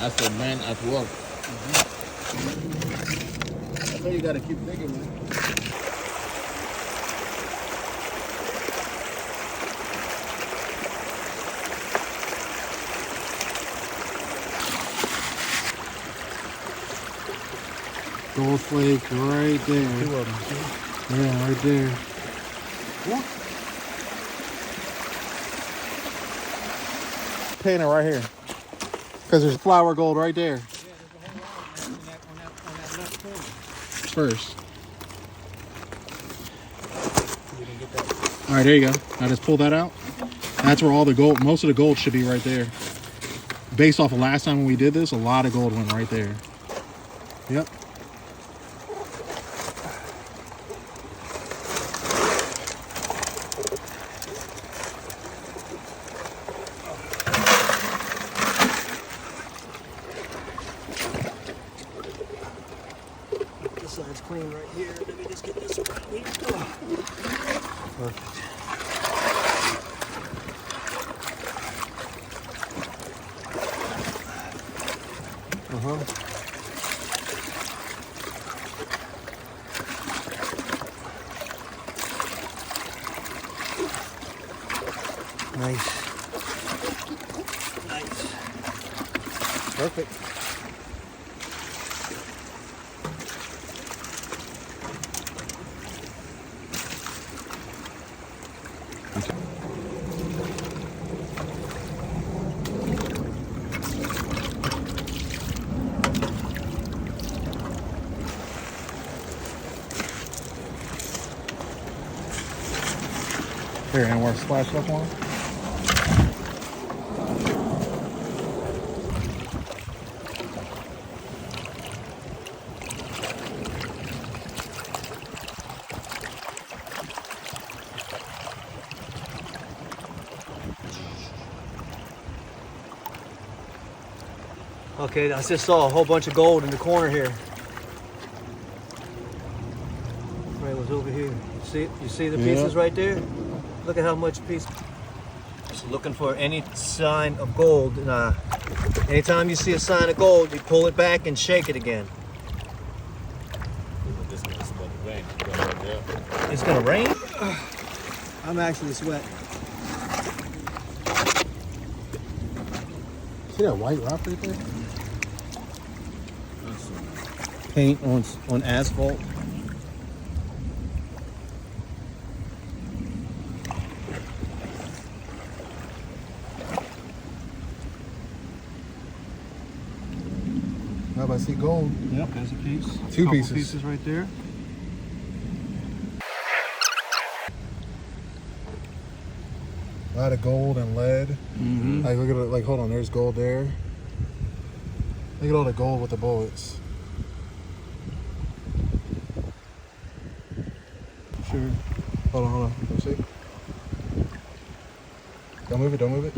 That's the man at work. That's why you gotta keep digging, man. Gold flake right there. Two of them, see? Yeah, right there. What? Painting right here. Because there's flour gold right there. Yeah, there's a whole lot on that left corner. First. You can get that. All right, there you go. Now just pull that out. That's where all the gold, most of the gold should be right there. Based off of last time when we did this, a lot of gold went right there. Yep. This side's clean right here. Let me just get this one here. Perfect. Nice. Nice. Perfect. Here, and we're splashed up on. Okay, I just saw a whole bunch of gold in the corner here. Right, was over here. You see the pieces right there? Look at how much piece. Just looking for any sign of gold. Anytime you see a sign of gold, you pull it back and shake it again. It's gonna rain? I'm actually sweating. See that white rock right there? Paint on asphalt. I see gold. Yep, there's a piece. Two Couple pieces. pieces right there. A lot of gold and lead. Mm-hmm. Like, look at it. Like, hold on. There's gold there. Look at all the gold with the bullets. Sure. Hold on. Let me see. Don't move it.